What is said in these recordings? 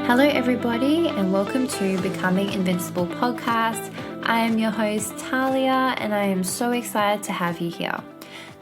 Hello, everybody, and welcome to Becoming Invincible podcast. I am your host, Talia, and I am so excited to have you here.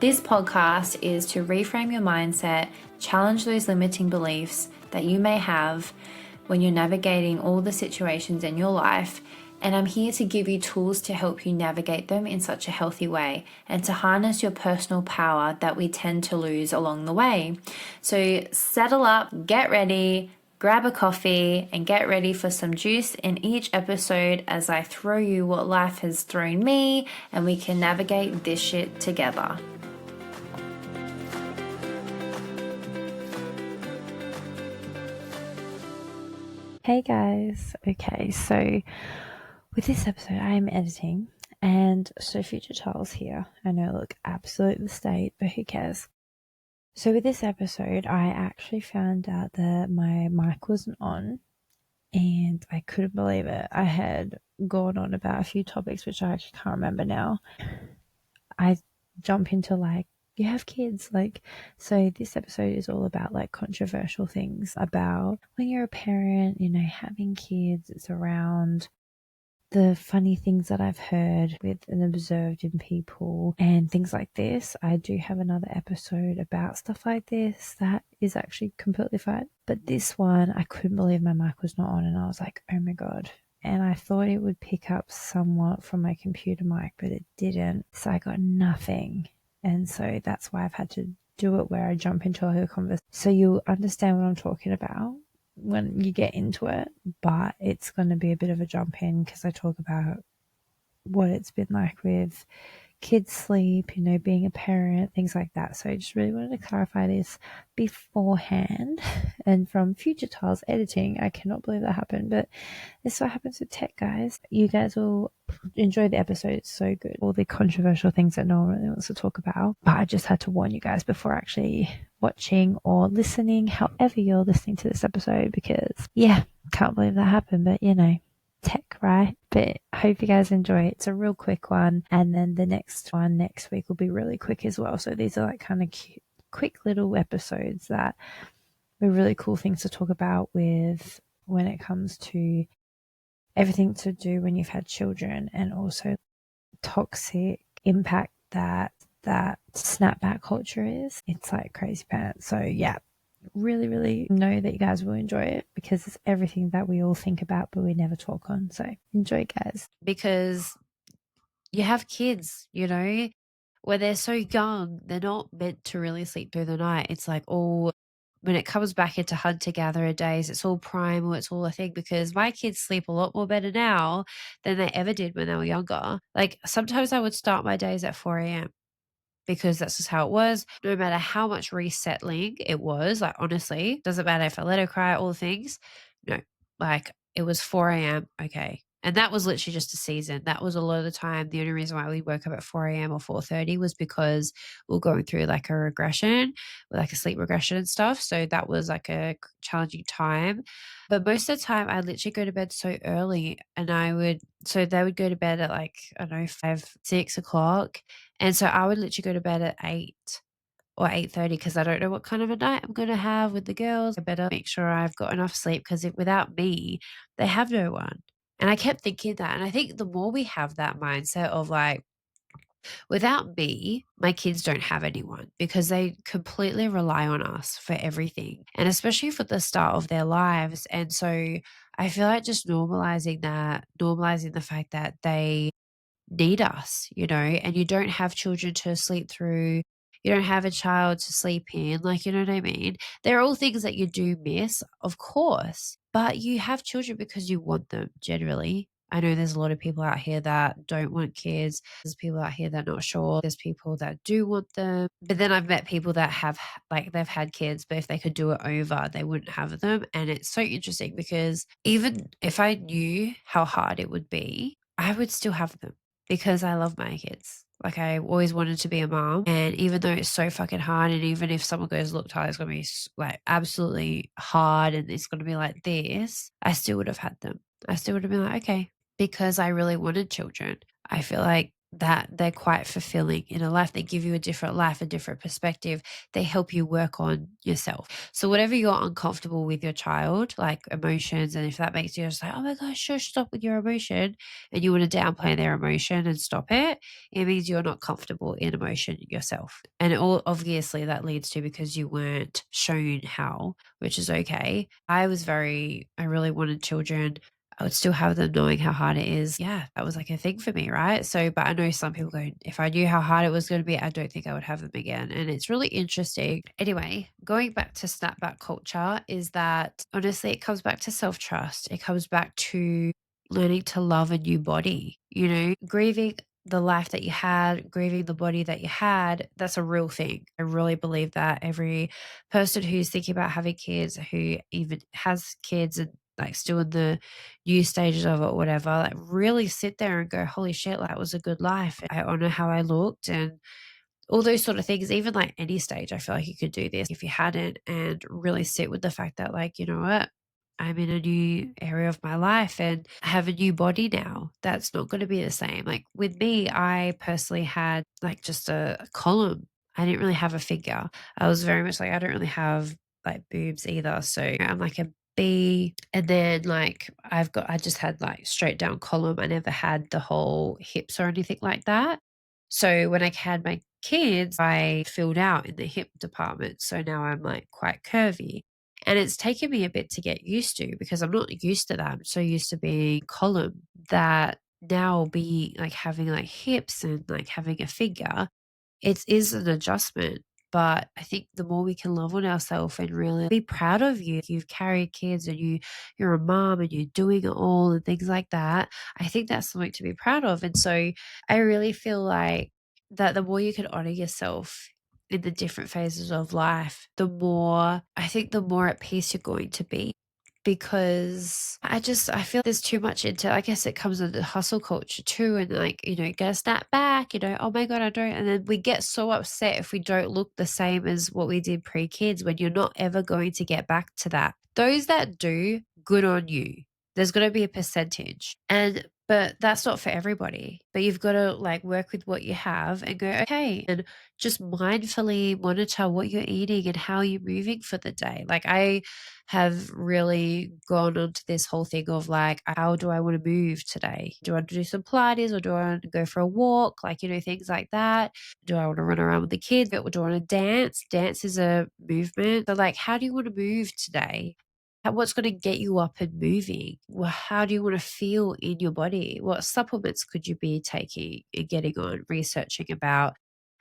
This podcast is to reframe your mindset, challenge those limiting beliefs that you may have when you're navigating all the situations in your life. And I'm here to give you tools to help you navigate them in such a healthy way and to harness your personal power that we tend to lose along the way. So settle up, get ready, grab a coffee, and get ready for some juice in each episode as I throw you what life has thrown me and we can navigate this shit together. Hey guys. Okay, so with this episode, I am editing, and so future Charles here. I know, look, absolute mistake, but who cares? So with this episode, I actually found out that my mic wasn't on, and I couldn't believe it. I had gone on about a few topics, which I actually can't remember now. I jump into you have kids, so this episode is all about controversial things about when you're a parent, having kids. It's around the funny things that I've heard with and observed in people and things like this. I do have another episode about stuff like this that is actually completely fine. But this one, I couldn't believe my mic was not on, and I was like, oh my God. And I thought it would pick up somewhat from my computer mic, but it didn't. So I got nothing. And so that's why I've had to do it where I jump into a conversation. So you'll understand what I'm talking about when you get into it, but it's going to be a bit of a jump in because I talk about what it's been like with kids sleep, being a parent, things like that. So I just really wanted to clarify this beforehand. And from future Tiles editing, I cannot believe that happened, but this is what happens with tech, guys. You guys will enjoy the episode. It's so good. All the controversial things that no one really wants to talk about. But I just had to warn you guys before actually watching or listening, however you're listening to this episode, because can't believe that happened, but tech, right? But I hope you guys enjoy it. It's a real quick one, and then the next one next week will be really quick as well. So these are kind of cute, quick little episodes that are really cool things to talk about with when it comes to everything to do when you've had children, and also toxic impact that snapback culture is. It's like crazy pants. So really know that you guys will enjoy it because it's everything that we all think about but we never talk on. So enjoy, guys. Because you have kids, where they're so young, they're not meant to really sleep through the night. It's like all when it comes back into hunter-gatherer days, it's all primal, it's all a thing, because my kids sleep a lot more better now than they ever did when they were younger. Like sometimes I would start my days at 4 a.m. because that's just how it was. No matter how much resettling it was, honestly, doesn't matter if I let her cry, all the things. No, it was 4 a.m. Okay. And that was literally just a season. That was a lot of the time. The only reason why we woke up at 4 a.m. or 4:30 was because we were going through a regression, a sleep regression and stuff. So that was a challenging time. But most of the time I literally go to bed so early, and so they would go to bed at I don't know, 5, 6 o'clock. And so I would literally go to bed at 8 or 8:30 because I don't know what kind of a night I'm going to have with the girls. I better make sure I've got enough sleep because without me, they have no one. And I kept thinking that. And I think the more we have that mindset of without me, my kids don't have anyone, because they completely rely on us for everything, and especially for the start of their lives. And so I feel like just normalizing the fact that they need us, and you don't have children to sleep through. You don't have a child to sleep in, you know what I mean? They're all things that you do miss, of course, but you have children because you want them generally. I know there's a lot of people out here that don't want kids. There's people out here that are not sure. There's people that do want them. But then I've met people that have, they've had kids, but if they could do it over, they wouldn't have them. And it's so interesting because even if I knew how hard it would be, I would still have them because I love my kids. I always wanted to be a mom. And even though it's so fucking hard, and even if someone goes, look, Tyler, it's going to be absolutely hard and it's going to be like this, I still would have had them. I still would have been like, okay, because I really wanted children. I feel like that they're quite fulfilling in a life. They give you a different life, a different perspective. They help you work on yourself. So whatever you're uncomfortable with your child, like emotions, and if that makes you just like, oh my gosh, shush, stop with your emotion, and you want to downplay their emotion and stop it, it means you're not comfortable in emotion yourself. And all obviously that leads to because you weren't shown how, which is okay. I really wanted children. I would still have them knowing how hard it is. Yeah, that was like a thing for me, right? So, but I know some people go, if I knew how hard it was going to be, I don't think I would have them again. And it's really interesting. Anyway, going back to snapback culture is that honestly, it comes back to self trust. It comes back to learning to love a new body, grieving the life that you had, grieving the body that you had, that's a real thing. I really believe that every person who's thinking about having kids, who even has kids and like still in the new stages of it, whatever, like really sit there and go, holy shit, like it was a good life. I honor how I looked and all those sort of things, even like any stage, I feel like you could do this if you hadn't, and really sit with the fact that, like, you know what? I'm in a new area of my life and I have a new body now. That's not going to be the same. Like with me, I personally had like just a column. I didn't really have a figure. I was very much like, I don't really have like boobs either. So I'm like a B. And then like I just had like straight down column. I never had the whole hips or anything like that. So when I had my kids, I filled out in the hip department. So now I'm like quite curvy. And it's taken me a bit to get used to because I'm not used to that. I'm so used to being column that now be like having like hips and like having a figure. It is an adjustment, but I think the more we can love on ourselves and really be proud of you, you've carried kids and you're a mom and you're doing it all and things like that. I think that's something to be proud of. And so I really feel like that the more you can honor yourself in the different phases of life, the more at peace you're going to be because I feel there's too much into I guess it comes into hustle culture too and like, get a snap back, oh my God, I don't and then we get so upset if we don't look the same as what we did pre-kids when you're not ever going to get back to that. Those that do, good on you. There's gonna be a percentage. But that's not for everybody. But you've got to like work with what you have and go, okay, and just mindfully monitor what you're eating and how you're moving for the day. Like I have really gone onto this whole thing of like, how do I want to move today? Do I want to do some Pilates or do I want to go for a walk? Like, things like that. Do I want to run around with the kids? Or do I want to dance? Dance is a movement. So like, how do you want to move today? What's going to get you up and moving? Well, how do you want to feel in your body? What supplements could you be taking and getting on researching about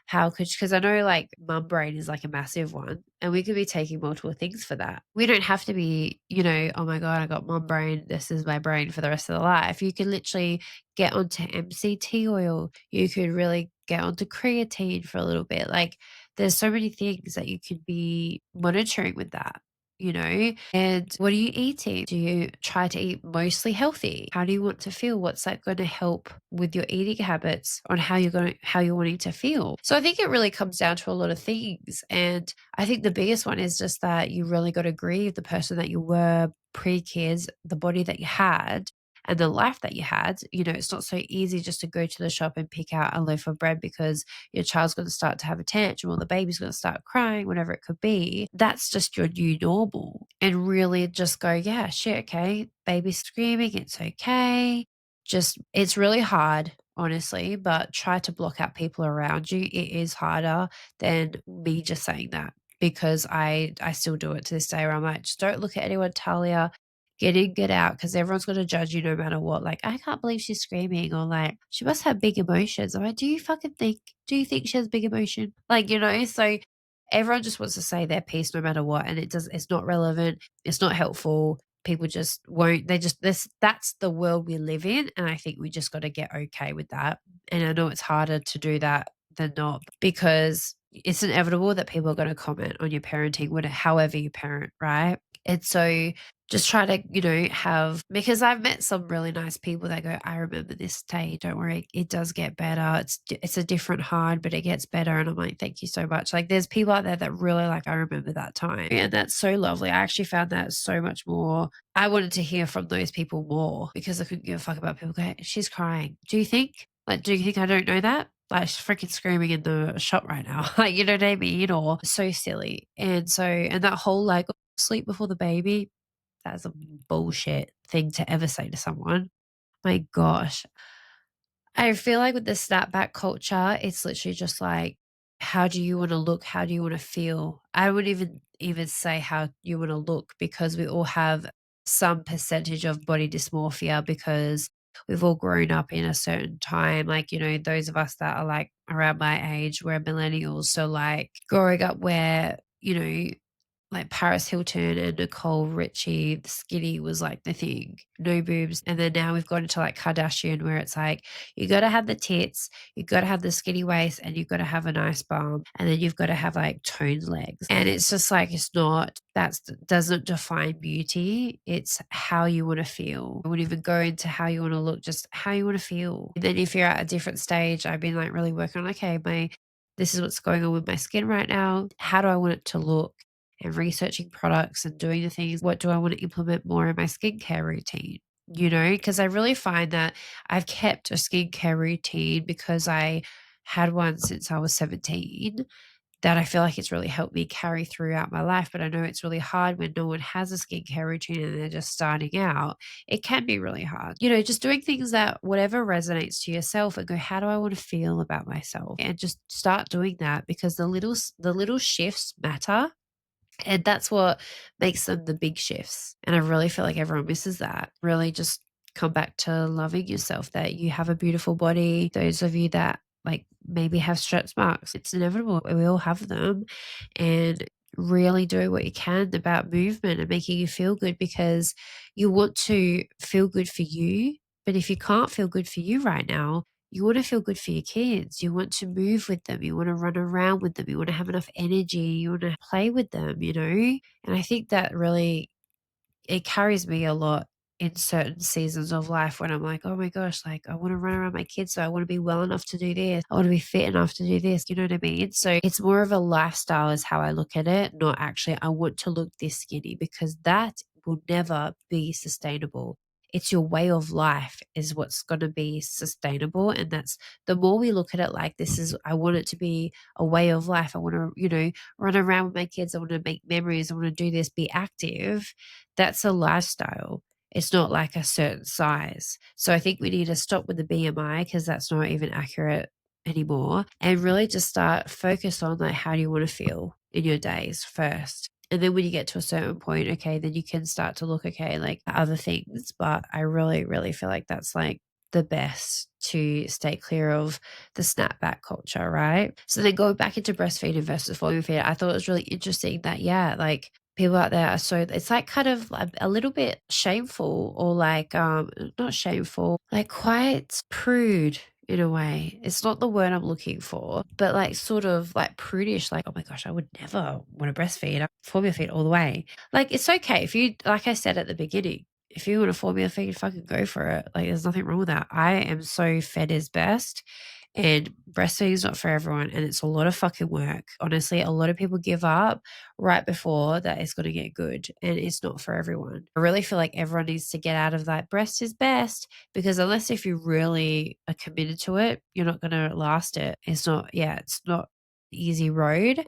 how could because I know like mum brain is like a massive one and we could be taking multiple things for that. We don't have to be, oh my God, I got mum brain. This is my brain for the rest of the life. You can literally get onto MCT oil. You could really get onto creatine for a little bit. Like there's so many things that you could be monitoring with that. And what are you eating? Do you try to eat mostly healthy? How do you want to feel? What's that going to help with your eating habits on how you're wanting to feel? So I think it really comes down to a lot of things. And I think the biggest one is just that you really got to grieve the person that you were pre-kids, the body that you had, and the life that you had. It's not so easy just to go to the shop and pick out a loaf of bread because your child's going to start to have a tantrum or the baby's going to start crying, whatever it could be. That's just your new normal. And really just go, yeah, shit, okay, baby's screaming, it's okay. It's really hard, honestly, but try to block out people around you. It is harder than me just saying that because I still do it to this day where I'm like, just don't look at anyone, Talia. Get in, get out, because everyone's going to judge you no matter what. Like, I can't believe she's screaming, or like, she must have big emotions. I'm like, do you think she has big emotion? Like, so everyone just wants to say their piece no matter what. And it's not relevant. It's not helpful. People just won't, that's the world we live in. And I think we just got to get okay with that. And I know it's harder to do that than not because it's inevitable that people are going to comment on your parenting, however you parent, right? And so just try to, have because I've met some really nice people that go, I remember this day. Don't worry, it does get better. It's a different hard, but it gets better. And I'm like, thank you so much. Like there's people out there that really like, I remember that time. And that's so lovely. I actually found that so much more. I wanted to hear from those people more because I couldn't give a fuck about people going, she's crying. Do you think? Like, do you think I don't know that? Like, she's freaking screaming in the shop right now. Like, you know what I mean? Or so silly. And that whole like, "Oh, sleep before the baby," that's a bullshit thing to ever say to someone. My gosh. I feel like with the snapback culture, it's literally just like, how do you want to look? How do you want to feel? I wouldn't even say how you want to look, because we all have some percentage of body dysmorphia, because we've all grown up in a certain time. Like, those of us that are like around my age, we're millennials. So like growing up where, like Paris Hilton and Nicole Richie, the skinny was like the thing, no boobs. And then now we've gone into like Kardashian, where it's like, you got to have the tits, you got to have the skinny waist, and you've got to have a nice bum. And then you've got to have like toned legs. And it's just like, it's not, that doesn't define beauty. It's how you want to feel. I wouldn't even go into how you want to look, just how you want to feel. And then if you're at a different stage, I've been like really working on, okay, this is what's going on with my skin right now. How do I want it to look? And researching products and doing the things. What do I want to implement more in my skincare routine? Because I really find that I've kept a skincare routine because I had one since I was 17, that I feel like it's really helped me carry throughout my life. But I know it's really hard when no one has a skincare routine and they're just starting out. It can be really hard. Just doing things that whatever resonates to yourself, and go, how do I want to feel about myself? And just start doing that, because the little shifts matter, and that's what makes them the big shifts. And I really feel like everyone misses that. Really just come back to loving yourself, that you have a beautiful body. Those of you that like maybe have stretch marks, it's inevitable. We all have them. And really do what you can about movement and making you feel good, because you want to feel good for you. But if you can't feel good for you right now, you want to feel good for your kids. You want to move with them. You want to run around with them. You want to have enough energy. You want to play with them. And I think that really, it carries me a lot in certain seasons of life, when I'm like, oh my gosh, like I want to run around my kids. So I want to be well enough to do this. I want to be fit enough to do this. You know what I mean? So it's more of a lifestyle is how I look at it, not actually, I want to look this skinny, because that will never be sustainable. It's your way of life is what's going to be sustainable. And that's, the more we look at it like this is, I want it to be a way of life. I want to, run around with my kids. I want to make memories. I want to do this, be active. That's a lifestyle. It's not like a certain size. So I think we need to stop with the BMI, because that's not even accurate anymore, and really just start focus on like, how do you want to feel in your days first. And then when you get to a certain point, okay, then you can start to look, okay, like other things. But I really, really feel like that's like the best to stay clear of the snapback culture, right? So then going back into breastfeeding versus formula feed, I thought it was really interesting that, yeah, like people out there are so, it's like kind of a little bit shameful, or like not shameful, like quite prude in a way. It's not the word I'm looking for, but like sort of like prudish, like, oh my gosh, I would never want to breastfeed. I formula feed all the way. Like, it's okay if you, like I said at the beginning, if you want a formula feed, fucking go for it. Like, there's nothing wrong with that. I am so fed is best. And breastfeeding is not for everyone, and it's a lot of fucking work. Honestly, a lot of people give up right before that it's going to get good, and it's not for everyone. I really feel like everyone needs to get out of that breast is best, because unless if you really are committed to it, you're not going to last it. It's not, yeah, it's not easy road.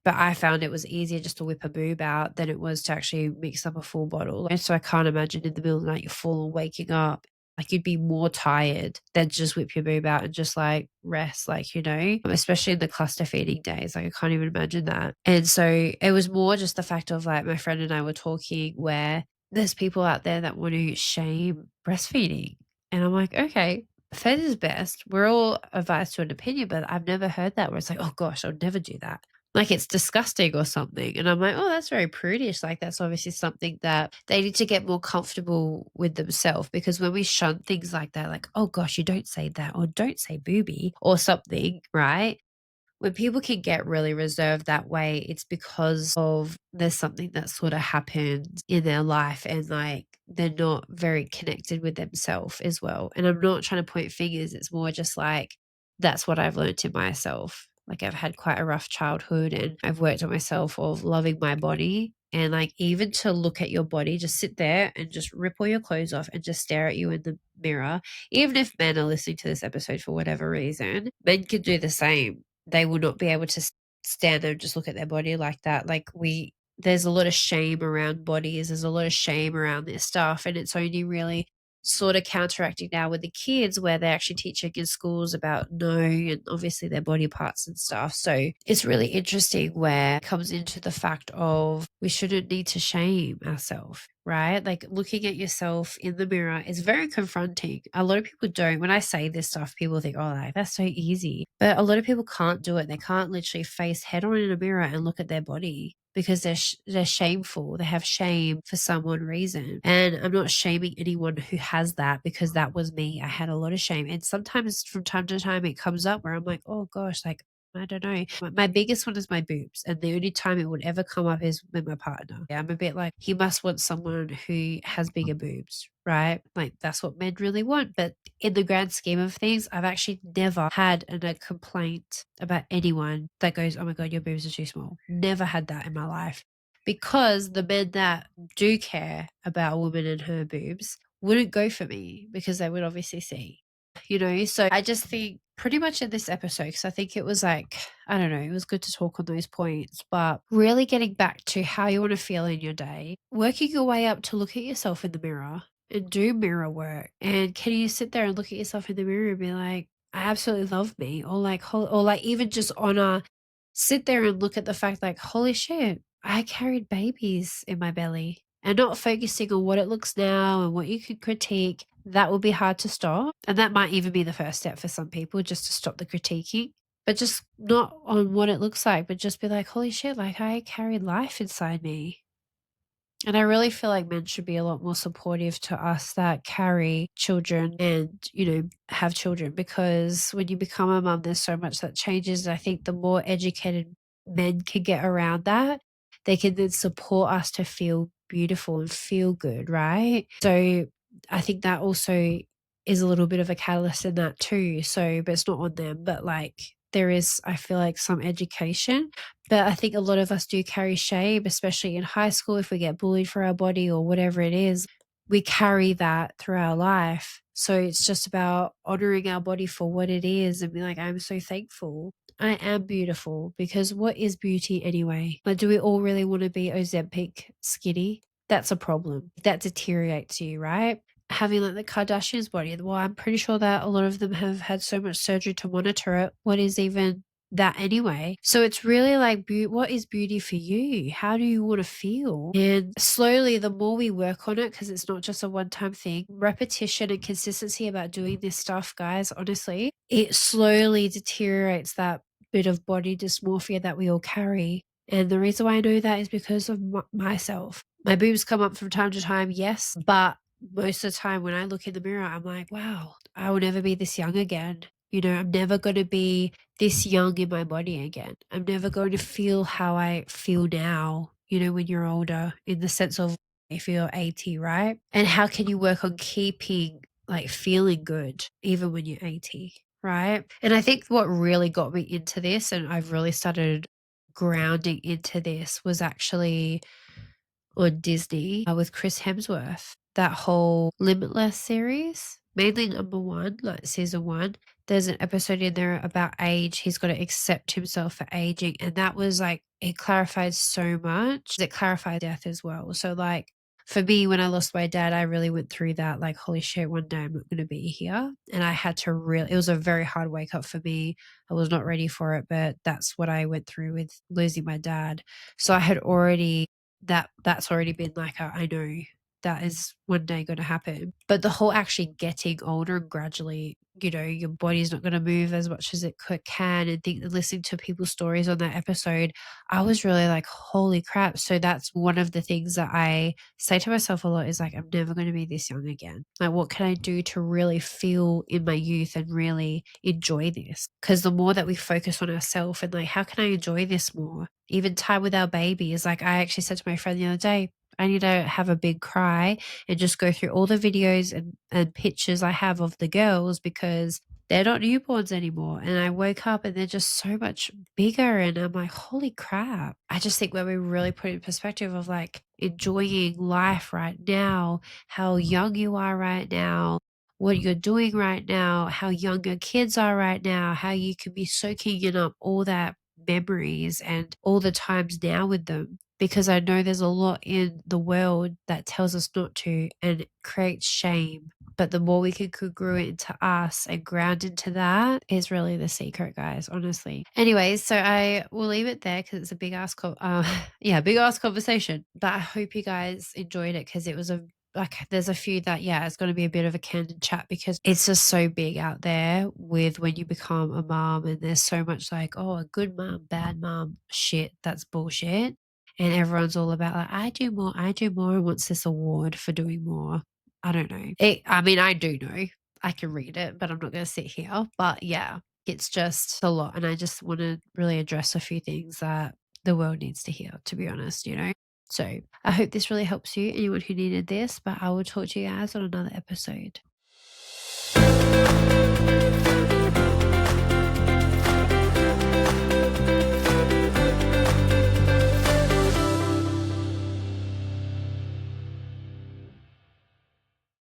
But I found it was easier just to whip a boob out than it was to actually mix up a full bottle. And so I can't imagine in the middle of the night you're full and waking up. Like, you'd be more tired than just whip your boob out and just like rest, like, especially in the cluster feeding days. Like, I can't even imagine that. And so it was more just the fact of like, my friend and I were talking where there's people out there that want to shame breastfeeding. And I'm like, okay, fed is best. We're all advised to an opinion, but I've never heard that where it's like, oh gosh, I would never do that. Like, it's disgusting or something. And I'm like, oh, that's very prudish. Like, that's obviously something that they need to get more comfortable with themselves, because when we shun things like that, like, oh gosh, you don't say that, or don't say booby or something, right? When people can get really reserved that way, it's because of there's something that sort of happened in their life, and like they're not very connected with themselves as well. And I'm not trying to point fingers, it's more just like that's what I've learned in myself. Like, I've had quite a rough childhood, and I've worked on myself of loving my body. And like, even to look at your body, just sit there and just rip all your clothes off and just stare at you in the mirror, even if men are listening to this episode for whatever reason, men can do the same. They will not be able to stand there and just look at their body like that. Like there's a lot of shame around bodies. There's a lot of shame around this stuff. And it's only really sort of counteracting now with the kids where they're actually teaching in schools about no and obviously their body parts and stuff. So it's really interesting where it comes into the fact of we shouldn't need to shame ourselves, right? Like looking at yourself in the mirror is very confronting. A lot of people don't. When I say this stuff, people think, oh, like that's so easy. But a lot of people can't do it. They can't literally face head on in a mirror and look at their body because they're shameful. They have shame for some one reason. And I'm not shaming anyone who has that because that was me. I had a lot of shame. And sometimes from time to time it comes up where I'm like, oh gosh, like I don't know. My biggest one is my boobs. And the only time it would ever come up is with my partner. Yeah, I'm a bit like, he must want someone who has bigger boobs, right? Like that's what men really want. But in the grand scheme of things, I've actually never had a complaint about anyone that goes, oh my God, your boobs are too small. Never had that in my life. Because the men that do care about a woman and her boobs wouldn't go for me because they would obviously see, so I just think pretty much in this episode, because I think it was like, I don't know, it was good to talk on those points, but really getting back to how you want to feel in your day, working your way up to look at yourself in the mirror and do mirror work. And can you sit there and look at yourself in the mirror and be like, I absolutely love me, or like even just honor, sit there and look at the fact like, holy shit, I carried babies in my belly, and not focusing on what it looks now and what you could critique. That will be hard to stop. And that might even be the first step for some people, just to stop the critiquing, but just not on what it looks like, but just be like, holy shit, like I carried life inside me. And I really feel like men should be a lot more supportive to us that carry children and, have children, because when you become a mum, there's so much that changes. I think the more educated men can get around that, they can then support us to feel beautiful and feel good, right? So I think that also is a little bit of a catalyst in that too. So, but it's not on them, but like there is, I feel like, some education. But I think a lot of us do carry shame, especially in high school, if we get bullied for our body or whatever it is, we carry that through our life. So it's just about honoring our body for what it is and be like, I'm so thankful. I am beautiful, because what is beauty anyway? Like, do we all really want to be Ozempic skinny? That's a problem. That deteriorates you, right? Having like the Kardashians' body, well, I'm pretty sure that a lot of them have had so much surgery to monitor it. What is even that anyway? So it's really like, what is beauty for you? How do you want to feel? And slowly, the more we work on it, because it's not just a one-time thing, repetition and consistency about doing this stuff, guys, honestly, it slowly deteriorates that bit of body dysmorphia that we all carry. And the reason why I know that is because of myself. My boobs come up from time to time, yes, but most of the time when I look in the mirror, I'm like, wow, I will never be this young again. I'm never going to be this young in my body again. I'm never going to feel how I feel now, when you're older, in the sense of if you're 80, right? And how can you work on keeping like feeling good even when you're 80, right? And I think what really got me into this, and I've really started grounding into this, was actually on Disney with Chris Hemsworth. That whole Limitless series, mainly number one, like season one. There's an episode in there about age. He's got to accept himself for aging. And that was like, it clarified so much. It clarified death as well. So, like, for me, when I lost my dad, I really went through that, like, holy shit, one day I'm not going to be here. And I had to really, it was a very hard wake up for me. I was not ready for it, but that's what I went through with losing my dad. So I had already that's already been like I know that is one day going to happen. But the whole actually getting older and gradually, your body's not going to move as much as it can. And listening to people's stories on that episode, I was really like, holy crap. So that's one of the things that I say to myself a lot is like, I'm never going to be this young again. Like, what can I do to really feel in my youth and really enjoy this? Because the more that we focus on ourselves and like, how can I enjoy this more? Even time with our baby is like, I actually said to my friend the other day, I need to have a big cry and just go through all the videos and pictures I have of the girls, because they're not newborns anymore. And I woke up and they're just so much bigger. And I'm like, holy crap. I just think when we really put it in perspective of like enjoying life right now, how young you are right now, what you're doing right now, how young your kids are right now, how you can be soaking in up all that memories and all the times now with them. Because I know there's a lot in the world that tells us not to and creates shame. But the more we can congruent into us and ground into that is really the secret, guys, honestly. Anyways, so I will leave it there because it's a big ass, yeah, big ass conversation. But I hope you guys enjoyed it because it was there's a few that, yeah, it's going to be a bit of a candid chat because it's just so big out there with when you become a mom and there's so much like, oh, a good mom, bad mom, shit, that's bullshit. And everyone's all about like, I do more, and wants this award for doing more. I don't know. I mean, I do know. I can read it, but I'm not going to sit here. But yeah, it's just a lot. And I just want to really address a few things that the world needs to hear, to be honest, you know? So I hope this really helps you, anyone who needed this, but I will talk to you guys on another episode.